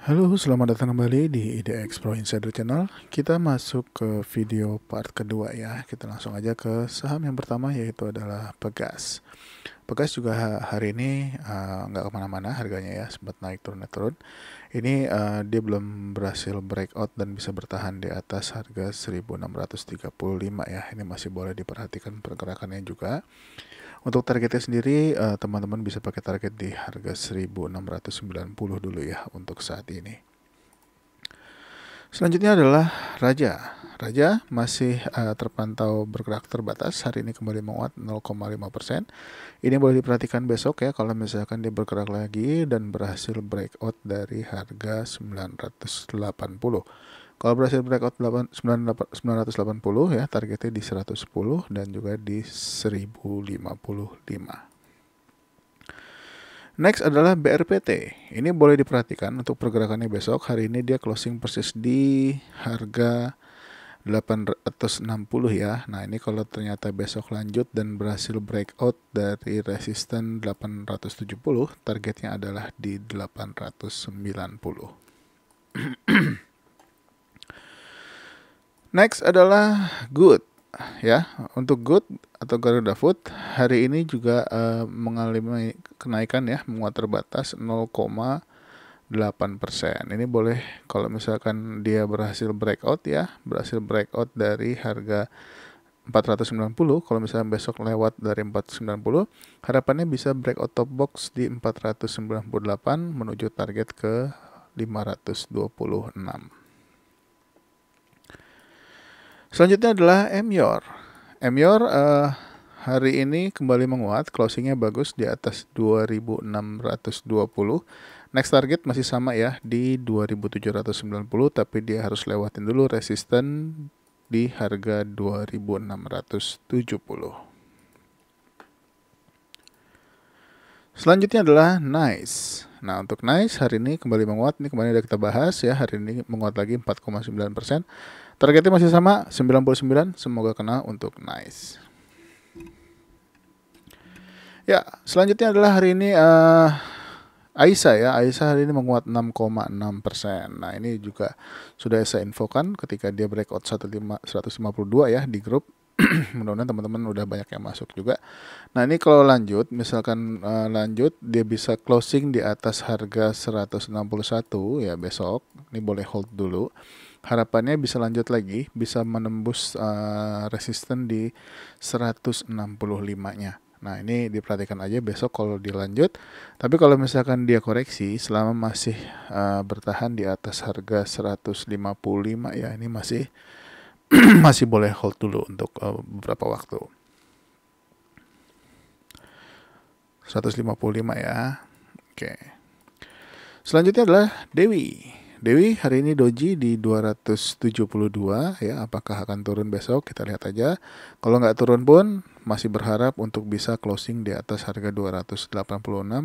Halo, selamat datang kembali di IDX Pro Insider Channel. Kita masuk ke video part kedua ya. Kita langsung aja ke saham yang pertama, yaitu adalah Pegas. Pegas juga hari ini nggak kemana-mana harganya ya, sempat naik turun. Ini dia belum berhasil breakout dan bisa bertahan di atas harga 1635 ya. Ini masih boleh diperhatikan pergerakannya juga. Untuk targetnya sendiri, teman-teman bisa pakai target di harga 1690 dulu ya untuk saat ini. Selanjutnya adalah Raja. Raja masih terpantau bergerak terbatas, hari ini kembali menguat 0,5%. Ini boleh diperhatikan besok ya, kalau misalkan dia bergerak lagi dan berhasil breakout dari harga 980. Kalau berhasil breakout 980 ya, targetnya di 110 dan juga di 1055. Next adalah BRPT. Ini boleh diperhatikan untuk pergerakannya besok. Hari ini dia closing persis di harga 860 ya. Nah, ini kalau ternyata besok lanjut dan berhasil breakout dari resisten 870, targetnya adalah di 890. Next adalah Good ya. Untuk Good atau Garuda Food hari ini juga mengalami kenaikan ya, menguat terbatas 0,8%. Ini boleh kalau misalkan dia berhasil breakout ya, berhasil breakout dari harga 490. Kalau misalnya besok lewat dari 490, harapannya bisa breakout top box di 498 menuju target ke 526. Selanjutnya adalah Emyor. Emyor hari ini kembali menguat, closingnya bagus di atas 2620. Next target masih sama ya di 2790, tapi dia harus lewatin dulu resisten di harga 2670. Selanjutnya adalah Nice. Nah, untuk Nice hari ini kembali menguat. Ini kemarin udah kita bahas ya, hari ini menguat lagi 4,9%. Targetnya masih sama 99, semoga kena untuk Nice. Ya, selanjutnya adalah hari ini Aisyah ya. Aisyah hari ini menguat 6,6%. Nah, ini juga sudah saya infokan ketika dia breakout 152 ya di grup. Mudah-mudahan teman-teman udah banyak yang masuk juga. Nah, ini kalau lanjut, misalkan lanjut, dia bisa closing di atas harga 161 ya besok. Ini boleh hold dulu. Harapannya bisa lanjut lagi, bisa menembus resisten di 165-nya. Nah, ini diperhatikan aja besok kalau dilanjut. Tapi kalau misalkan dia koreksi selama masih bertahan di atas harga 155 ya, ini masih masih boleh hold dulu untuk beberapa waktu. 155 ya. Oke. Selanjutnya adalah Dewi. Dewi hari ini doji di 272 ya. Apakah akan turun besok? Kita lihat aja. Kalau nggak turun pun masih berharap untuk bisa closing di atas harga 286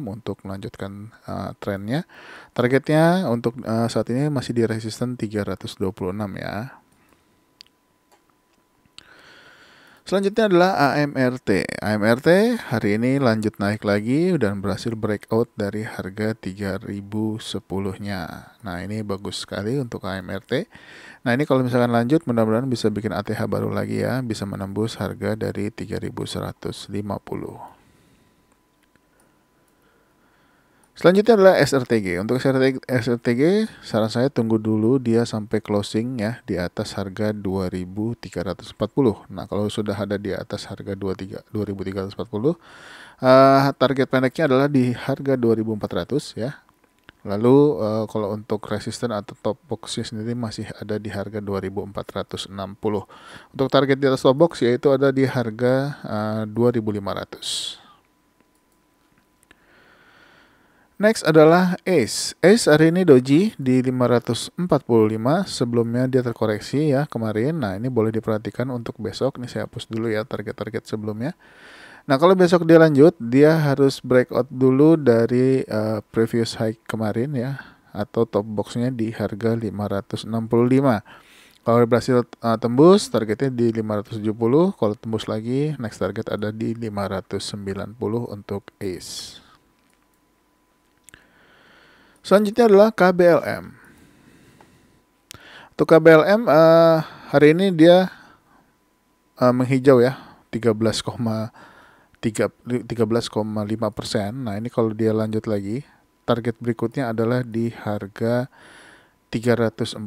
untuk melanjutkan trennya. Targetnya untuk saat ini masih di resisten 326 ya. Selanjutnya adalah AMRT. AMRT hari ini lanjut naik lagi dan berhasil breakout dari harga 3010-nya. Nah, ini bagus sekali untuk AMRT. Nah, ini kalau misalkan lanjut mudah-mudahan bisa bikin ATH baru lagi ya, bisa menembus harga dari 3150. Selanjutnya adalah SRTG. Untuk SRTG, saran saya tunggu dulu dia sampai closing ya di atas harga 2340. Nah, kalau sudah ada di atas harga 2340, target pendeknya adalah di harga 2400 ya. Lalu kalau untuk resisten atau top boxnya sendiri masih ada di harga 2460. Untuk target di atas top box yaitu ada di harga 2500. Next adalah Ace. Ace hari ini doji di 545, sebelumnya dia terkoreksi ya kemarin. Nah, ini boleh diperhatikan untuk besok. Ini saya hapus dulu ya target-target sebelumnya. Nah, kalau besok dia lanjut, dia harus breakout dulu dari previous high kemarin ya, atau top boxnya di harga 565. Kalau berhasil tembus, targetnya di 570. Kalau tembus lagi, next target ada di 590 untuk Ace. Selanjutnya adalah KBLM. Untuk KBLM hari ini dia menghijau ya, 13,5%. Nah, ini kalau dia lanjut lagi, target berikutnya adalah di harga 346.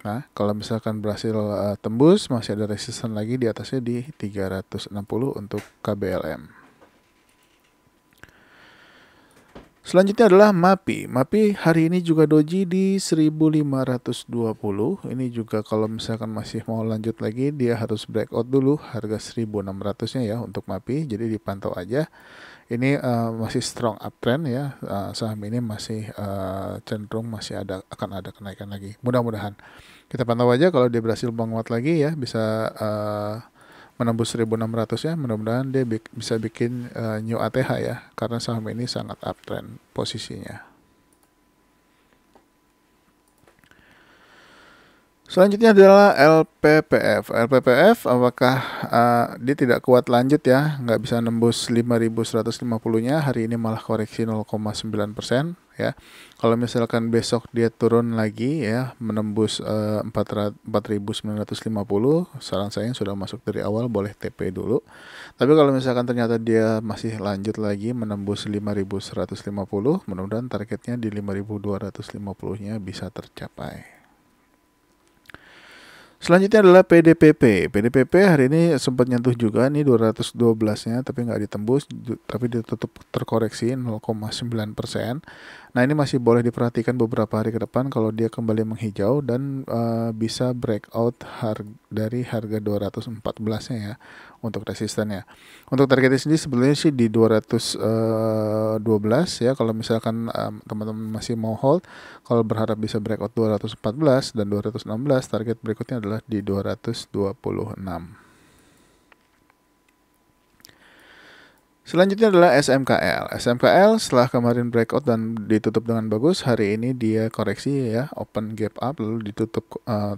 Nah, kalau misalkan berhasil tembus, masih ada resisten lagi di atasnya di 360 untuk KBLM. Selanjutnya adalah MAPI. MAPI hari ini juga doji di 1520. Ini juga kalau misalkan masih mau lanjut lagi, dia harus breakout dulu harga 1600-nya ya untuk MAPI. Jadi dipantau aja. Ini masih strong uptrend ya. Saham ini masih cenderung masih akan ada kenaikan lagi. Mudah-mudahan. Kita pantau aja kalau dia berhasil menguat lagi ya, bisa menembus 1600 ya, mudah-mudahan dia bisa bikin new ATH ya, karena saham ini sangat uptrend posisinya. Selanjutnya adalah LPPF. LPPF apakah dia tidak kuat lanjut ya, nggak bisa nembus 5150-nya, hari ini malah koreksi 0,9% ya. Kalau misalkan besok dia turun lagi ya, menembus 4950, saran saya yang sudah masuk dari awal boleh TP dulu. Tapi kalau misalkan ternyata dia masih lanjut lagi menembus 5150, mudah-mudahan targetnya di 5250-nya bisa tercapai. Selanjutnya adalah PDPP. PDPP hari ini sempat nyentuh juga nih 212-nya, tapi nggak ditembus, tapi ditutup terkoreksi 0,9%. Nah, ini masih boleh diperhatikan beberapa hari ke depan kalau dia kembali menghijau dan bisa breakout dari harga 214-nya ya untuk resistennya. Untuk targetnya sendiri sebenarnya sih di 212 ya, kalau misalkan teman-teman masih mau hold, kalau berharap bisa breakout 214 dan 216, target berikutnya adalah di 226. Selanjutnya adalah SMKL. SMKL setelah kemarin breakout dan ditutup dengan bagus, hari ini dia koreksi ya, open gap up lalu ditutup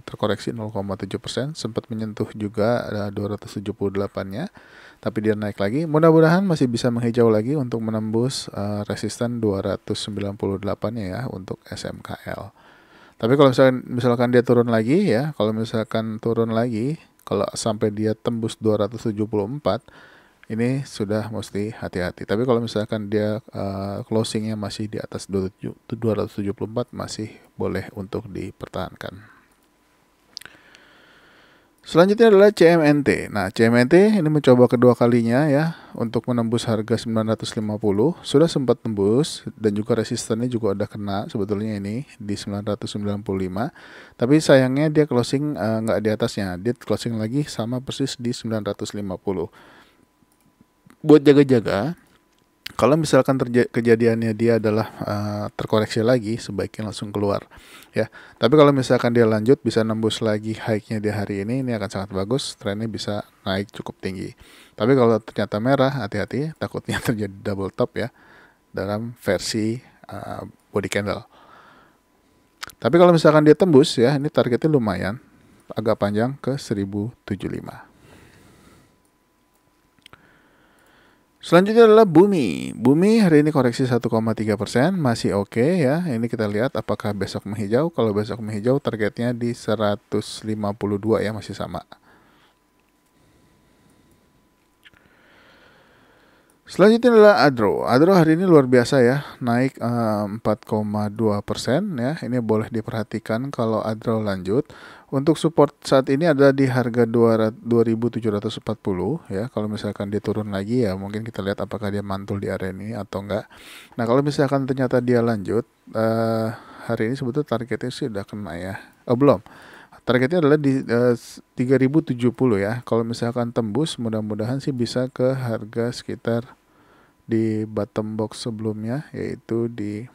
terkoreksi 0,7%, sempat menyentuh juga 278-nya, tapi dia naik lagi. Mudah-mudahan masih bisa menghijau lagi untuk menembus resisten 298-nya ya untuk SMKL. Tapi kalau misalkan dia turun lagi ya, kalau sampai dia tembus 274, ini sudah mesti hati-hati. Tapi kalau misalkan dia closingnya masih di atas 274, masih boleh untuk dipertahankan. Selanjutnya adalah CMNT. Nah, CMNT ini mencoba kedua kalinya ya untuk menembus harga 950. Sudah sempat tembus dan juga resistennya juga udah kena sebetulnya ini di 995. Tapi sayangnya dia closing nggak di atasnya. Dia closing lagi sama persis di 950. Buat jaga-jaga, kalau misalkan kejadiannya dia adalah terkoreksi lagi, sebaiknya langsung keluar ya. Tapi kalau misalkan dia lanjut bisa nembus lagi high-nya di hari ini akan sangat bagus, trennya bisa naik cukup tinggi. Tapi kalau ternyata merah, hati-hati, takutnya terjadi double top ya dalam versi body candle. Tapi kalau misalkan dia tembus ya, ini targetnya lumayan, agak panjang ke 1075. Selanjutnya adalah Bumi. Bumi hari ini koreksi 1,3%, masih oke ya. Ini kita lihat apakah besok menghijau. Kalau besok menghijau targetnya di 152 ya, masih sama. Selanjutnya adalah Adro. Adro hari ini luar biasa ya, naik 4,2% ya. Ini boleh diperhatikan kalau Adro lanjut. Untuk support saat ini ada di harga 2.740 ya. Kalau misalkan dia turun lagi ya, mungkin kita lihat apakah dia mantul di area ini atau enggak. Nah, kalau misalkan ternyata dia lanjut, hari ini sebetulnya targetnya sih udah kena ya. Belum. Targetnya adalah di 3070 ya. Kalau misalkan tembus, mudah-mudahan sih bisa ke harga sekitar di bottom box sebelumnya, yaitu di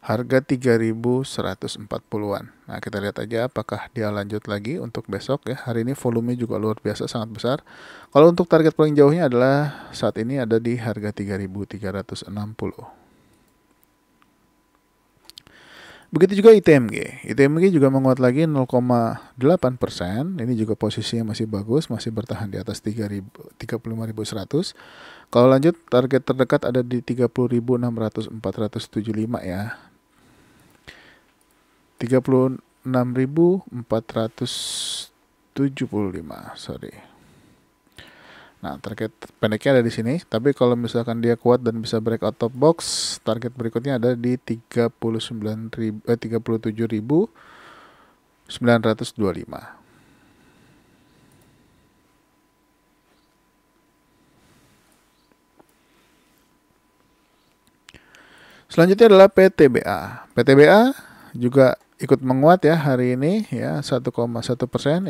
harga 3140-an. Nah, kita lihat aja apakah dia lanjut lagi untuk besok ya. Hari ini volume juga luar biasa, sangat besar. Kalau untuk target paling jauhnya adalah saat ini ada di harga 3360. Begitu juga ITMG. ITMG juga menguat lagi 0,8%. Ini juga posisinya masih bagus, masih bertahan di atas 35.100. Kalau lanjut, target terdekat ada di 30.600-475 ya. 36.475, sorry. Nah, target pendeknya ada di sini, tapi kalau misalkan dia kuat dan bisa breakout top box, target berikutnya ada di 37.925. Selanjutnya adalah PTBA. PTBA juga ikut menguat ya hari ini ya 1,1%.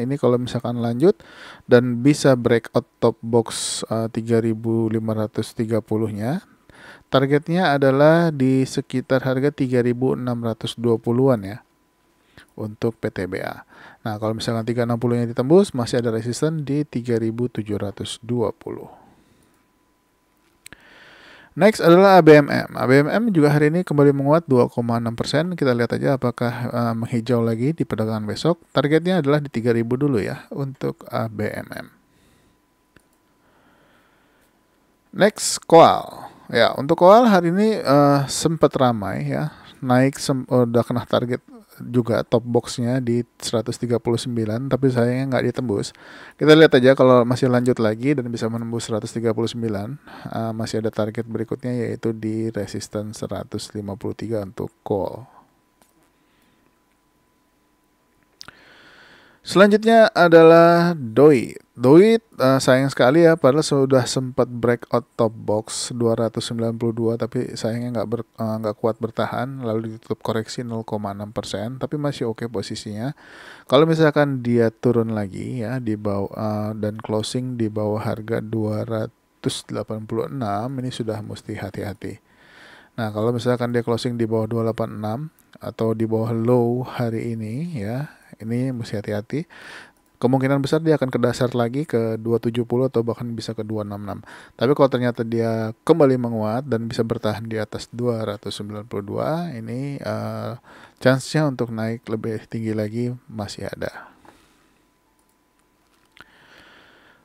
Ini kalau misalkan lanjut dan bisa breakout top box 3.530-nya, targetnya adalah di sekitar harga 3.620-an ya untuk PTBA. Nah, kalau misalkan 360-nya ditembus, masih ada resisten di 3.720. Next adalah ABMM. ABMM juga hari ini kembali menguat 2,6%. Kita lihat aja apakah menghijau lagi di perdagangan besok. Targetnya adalah di 3.000 dulu ya untuk ABMM. Next, Coal. Ya, untuk Coal hari ini sempat ramai ya. Naik udah kena target juga top boxnya di 139, tapi sayangnya nggak ditembus. Kita lihat aja kalau masih lanjut lagi dan bisa menembus 139, masih ada target berikutnya yaitu di resistance 153 untuk call. Selanjutnya adalah DOIT. DOIT sayang sekali ya, padahal sudah sempat breakout top box 292, tapi sayangnya nggak kuat bertahan, lalu ditutup koreksi 0,6%, tapi masih oke posisinya. Kalau misalkan dia turun lagi ya di bawah dan closing di bawah harga 286, ini sudah mesti hati-hati. Nah, kalau misalkan dia closing di bawah 286 atau di bawah low hari ini ya, ini mesti hati-hati. Kemungkinan besar dia akan ke dasar lagi ke 270 atau bahkan bisa ke 266. Tapi kalau ternyata dia kembali menguat dan bisa bertahan di atas 292, ini chance-nya untuk naik lebih tinggi lagi masih ada.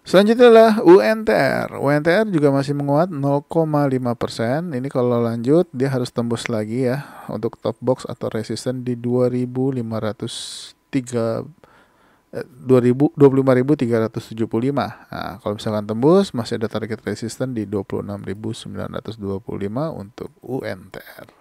Selanjutnya adalah UNTR. UNTR juga masih menguat 0,5%. Ini kalau lanjut dia harus tembus lagi ya untuk top box atau resisten di 25.375. Nah, kalau misalkan tembus masih ada target resisten di 26.925 untuk UNTR.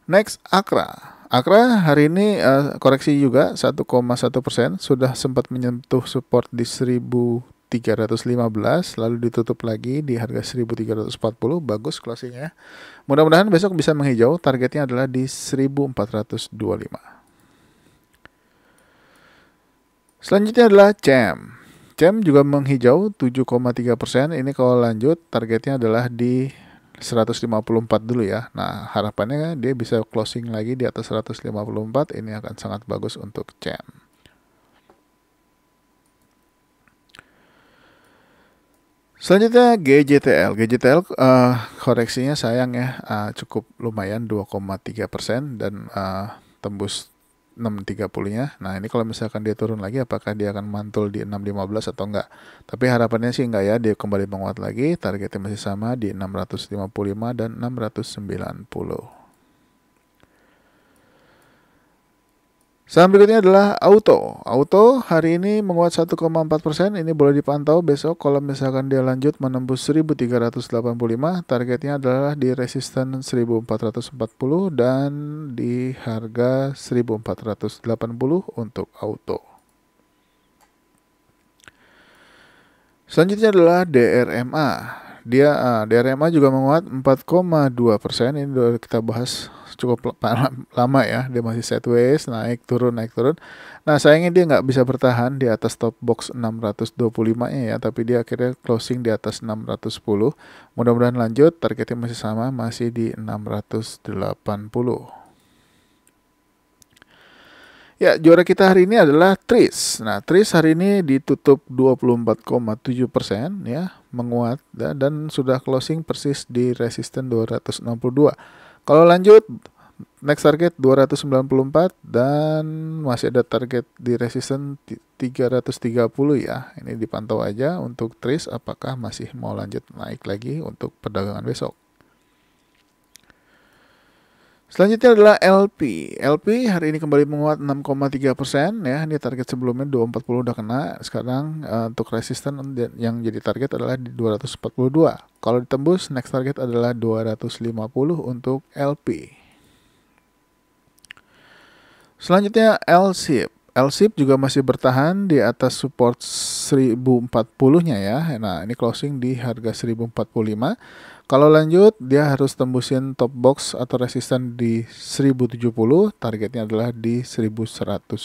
Next, Akra. Akra hari ini koreksi juga 1,1%, sudah sempat menyentuh support di 1.315, lalu ditutup lagi di harga 1.340, bagus closingnya. Mudah-mudahan besok bisa menghijau, targetnya adalah di 1.425. Selanjutnya adalah CEM. CEM juga menghijau 7,3%, ini kalau lanjut targetnya adalah di 154 dulu ya. Nah, harapannya dia bisa closing lagi di atas 154. Ini akan sangat bagus untuk CEM. Selanjutnya GJTL. GJTL koreksinya sayang ya, cukup lumayan 2,3% dan tembus 630-nya. Nah, ini kalau misalkan dia turun lagi, apakah dia akan mantul di 615 atau enggak? Tapi harapannya sih enggak ya, dia kembali menguat lagi. Targetnya masih sama di 655 dan 690. Saham berikutnya adalah Auto. Auto hari ini menguat 1,4%. Ini boleh dipantau besok kalau misalkan dia lanjut menembus 1.385. Targetnya adalah di resisten 1.440 dan di harga 1.480 untuk Auto. Selanjutnya adalah DRMA. DRMA juga menguat 4,2%. Ini sudah kita bahas cukup lama ya, dia masih sideways, naik turun. Nah, sayangnya dia nggak bisa bertahan di atas top box 625-nya ya, tapi dia akhirnya closing di atas 610. Mudah-mudahan lanjut, targetnya masih sama, masih di 680. Ya, juara kita hari ini adalah Tris. Nah, Tris hari ini ditutup 24,7% ya, menguat dan sudah closing persis di resisten 262. Kalau lanjut, next target 294 dan masih ada target di resisten 330 ya. Ini dipantau aja untuk Tris apakah masih mau lanjut naik lagi untuk perdagangan besok. Selanjutnya adalah LP. LP hari ini kembali menguat 6,3% ya. Ini target sebelumnya 240 udah kena. Sekarang untuk resisten yang jadi target adalah di 242. Kalau ditembus next target adalah 250 untuk LP. Selanjutnya LSIP. LSIP juga masih bertahan di atas support 1040-nya ya. Nah, ini closing di harga 1045. Kalau lanjut, dia harus tembusin top box atau resisten di 1070. Targetnya adalah di 1105.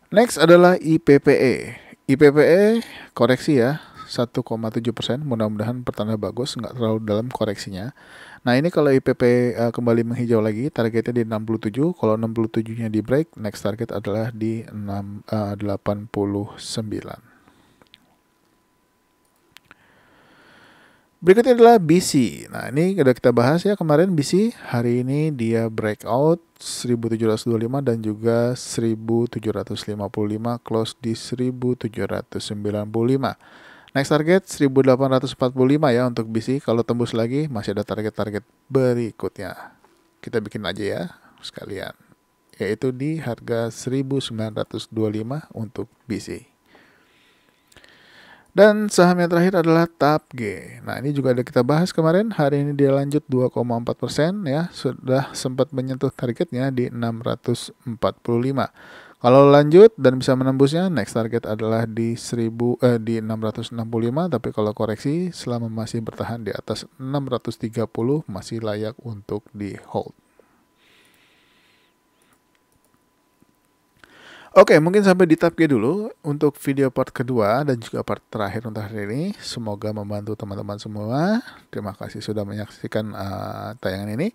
Next adalah IPPE. IPPE koreksi ya, 1,7%. Mudah-mudahan pertanda bagus, nggak terlalu dalam koreksinya. Nah, ini kalau IPP kembali menghijau lagi, targetnya di 67. Kalau 67-nya di break, next target adalah di 89. Berikutnya adalah BC. Nah, ini udah kita bahas ya kemarin BC. Hari ini dia breakout 1725 dan juga 1755, close di 1795. Next target 1845 ya untuk BC. Kalau tembus lagi masih ada target-target berikutnya. Kita bikin aja ya sekalian. Yaitu di harga 1925 untuk BC. Dan saham yang terakhir adalah TAPG. Nah, ini juga ada kita bahas kemarin. Hari ini dia lanjut 2,4% ya. Sudah sempat menyentuh targetnya di 645. Kalau lanjut dan bisa menembusnya, next target adalah di 665. Tapi kalau koreksi selama masih bertahan di atas 630 masih layak untuk di hold. Oke, mungkin sampai di TAPG dulu untuk video part kedua dan juga part terakhir untuk hari ini. Semoga membantu teman-teman semua. Terima kasih sudah menyaksikan tayangan ini.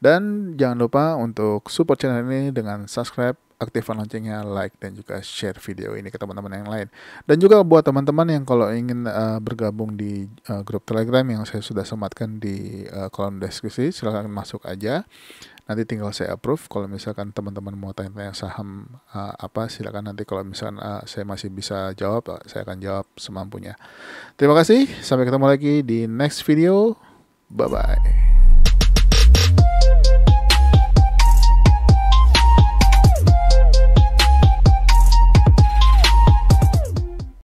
Dan jangan lupa untuk support channel ini dengan subscribe, aktifkan loncengnya, like, dan juga share video ini ke teman-teman yang lain. Dan juga buat teman-teman yang kalau ingin bergabung di grup Telegram yang saya sudah sematkan di kolom deskripsi, silahkan masuk aja. Nanti tinggal saya approve. Kalau misalkan teman-teman mau tanya-tanya saham apa, silakan nanti kalau misalkan saya masih bisa jawab, saya akan jawab semampunya. Terima kasih. Sampai ketemu lagi di next video. Bye-bye.